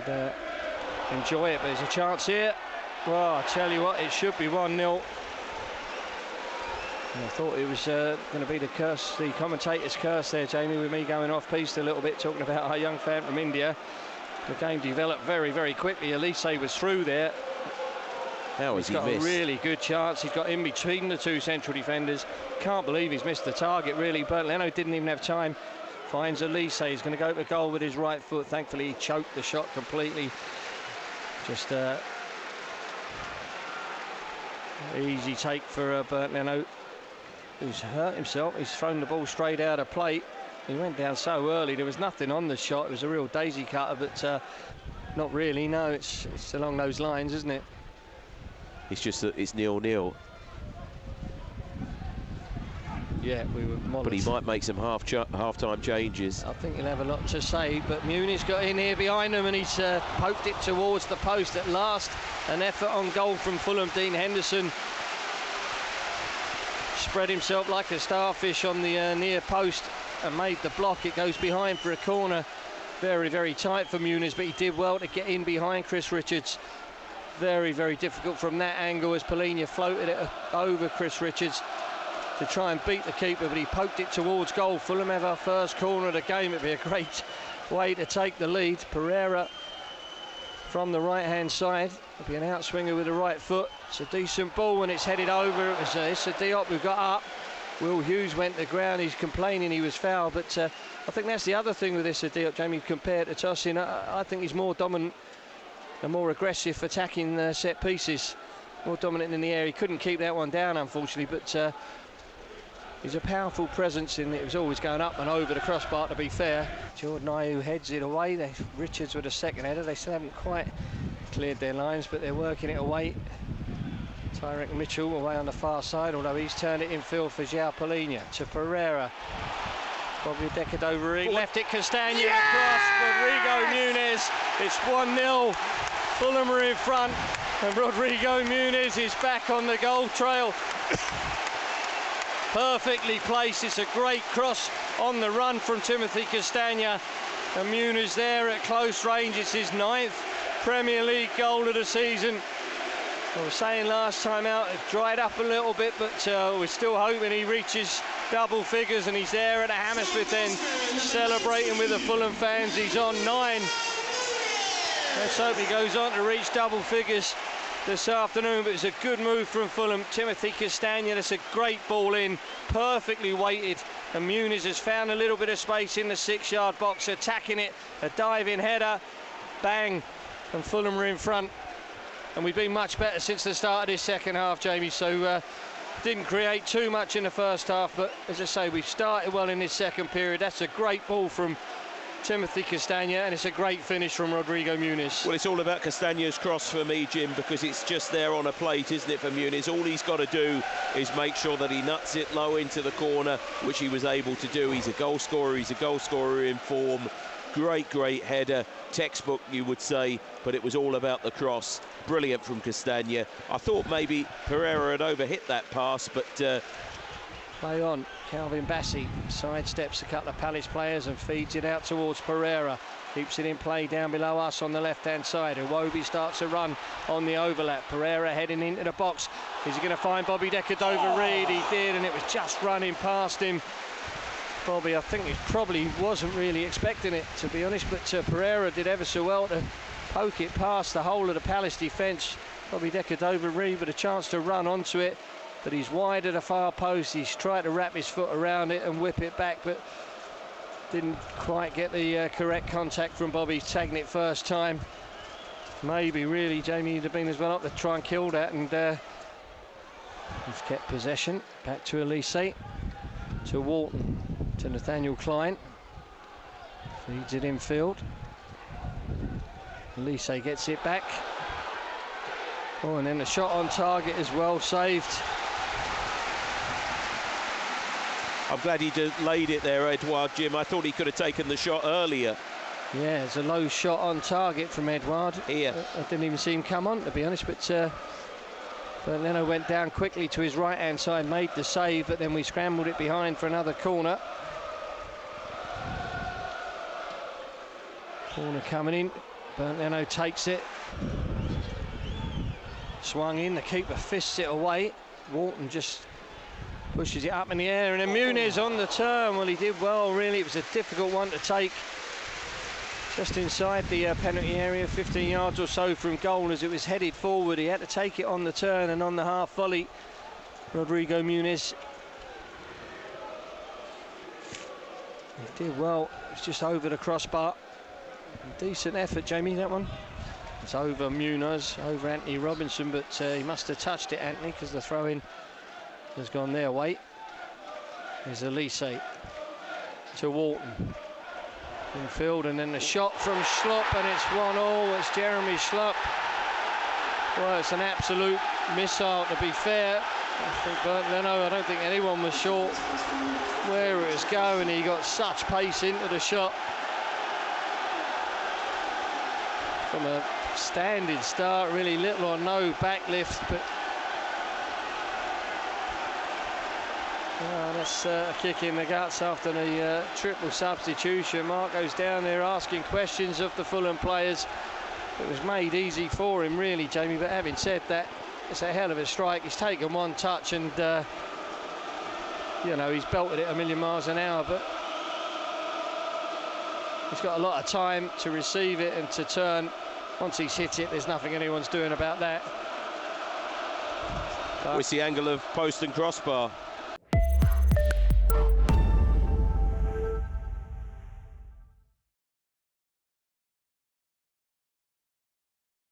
and enjoy it. But there's a chance here. Well, I tell you what, it should be 1-0. I thought it was going to be the curse, the commentator's curse there, Jamie, with me going off-piste a little bit, talking about our young fan from India. The game developed very, very quickly. Elise was through there. How has he missed? He's got a really good chance. He's got in between the two central defenders. Can't believe he's missed the target, really. But Leno didn't even have time. Finds Elise. He's going to go to goal with his right foot. Thankfully, he choked the shot completely. Just easy take for Bernd Leno, who's hurt himself. He's thrown the ball straight out of play. He went down so early. There was nothing on the shot. It was a real daisy cutter, but not really. No, it's along those lines, isn't it? It's just that it's 0-0. Yeah, we were mollied. But he might make some half-time changes. I think he'll have a lot to say, but Muniz got in here behind him and he's poked it towards the post at last. An effort on goal from Fulham. Dean Henderson spread himself like a starfish on the near post and made the block. It goes behind for a corner. Very, very tight for Muniz, but he did well to get in behind Chris Richards. Very, very difficult from that angle as Polina floated it over Chris Richards to try and beat the keeper, but he poked it towards goal. Fulham have our first corner of the game. It'd be a great way to take the lead. Pereira from the right-hand side. It'll be an outswinger with the right foot. It's a decent ball when it's headed over. It was Issa Diop who got up. Will Hughes went to the ground. He's complaining he was fouled, but I think that's the other thing with Issa Diop, Jamie, compared to Tosin. I think he's more dominant and more aggressive attacking set pieces. More dominant in the air. He couldn't keep that one down, unfortunately, but he's a powerful presence in it. It was always going up and over the crossbar, to be fair. Jordan Ayew heads it away. Richards with a second header. They still haven't quite cleared their lines, but they're working it away. Tyrek Mitchell away on the far side, although he's turned it infield for João Polina. To Pereira. Bobby Decadoveri left it, Castagna across, Rodrigo Muniz. It's 1-0. Fulham are in front, and Rodrigo Muniz is back on the goal trail. Perfectly placed. It's a great cross on the run from Timothy Castagna, and Muniz there at close range. It's his 9th Premier League goal of the season. I was saying last time out it dried up a little bit, but we're still hoping he reaches double figures, and he's there at the Hammersmith end celebrating with the Fulham fans. He's on 9. Let's hope he goes on to reach double figures this afternoon, but it's a good move from Fulham. Timothy Castagna, that's a great ball in, perfectly weighted, and Muniz has found a little bit of space in the 6-yard box, attacking it, a diving header, bang, and Fulham are in front. And we've been much better since the start of this second half, Jamie, so didn't create too much in the first half, but as I say, we've started well in this second period. That's a great ball from Timothy Castagna, and it's a great finish from Rodrigo Muniz. Well, it's all about Castagna's cross for me, Jim, because it's just there on a plate, isn't it, for Muniz? All he's got to do is make sure that he nuts it low into the corner, which he was able to do. He's a goal scorer in form. Great, great header, textbook you would say, but it was all about the cross. Brilliant from Castagna. I thought maybe Pereira had overhit that pass, but play on. Calvin Bassey sidesteps a couple of Palace players and feeds it out towards Pereira. Keeps it in play down below us on the left-hand side. Iwobi starts a run on the overlap. Pereira heading into the box. Is he going to find Bobby Decadova-Reid? He did, and it was just running past him. Bobby, I think he probably wasn't really expecting it, to be honest, but Pereira did ever so well to poke it past the whole of the Palace defence. Bobby Decadova-Reid with a chance to run onto it, but he's wide at the far post. He's tried to wrap his foot around it and whip it back, but didn't quite get the correct contact from Bobby, tagging it first time. Maybe really Jamie would have been as well up to try and kill that, and he's kept possession. Back to Elise, to Walton, to Nathaniel Klein. Feeds it infield. Elise gets it back. Oh, and then a shot on target as well, saved. I'm glad he laid it there, Edouard, Jim. I thought he could have taken the shot earlier. Yeah, it's a low shot on target from Edouard. Here. I didn't even see him come on, to be honest, but Leno went down quickly to his right-hand side, made the save, but then we scrambled it behind for another corner. Corner coming in. Leno takes it. Swung in, the keeper fists it away. Walton just pushes it up in the air, and then Muniz on the turn. Well, he did well, really. It was a difficult one to take. Just inside the penalty area, 15 yards or so from goal as it was headed forward. He had to take it on the turn and on the half volley. Rodrigo Muniz. He did well. It's just over the crossbar. Decent effort, Jamie, that one. It's over Muniz, over Anthony Robinson, but he must have touched it, Anthony, because the throw-in has gone their way. There's Elise to Walton. In field, and then the shot from Schlupp, and it's 1-1. It's Jeremy Schlupp. Well, it's an absolute missile, to be fair. I think Leno, I don't think anyone was sure where it was going. He got such pace into the shot. From a standing start, really little or no backlift, but that's a kick in the guts after the triple substitution. Mark goes down there asking questions of the Fulham players. It was made easy for him, really, Jamie, but having said that, it's a hell of a strike. He's taken one touch and, you know, he's belted it a million miles an hour, but he's got a lot of time to receive it and to turn. Once he's hit it, there's nothing anyone's doing about that. It's the angle of post and crossbar.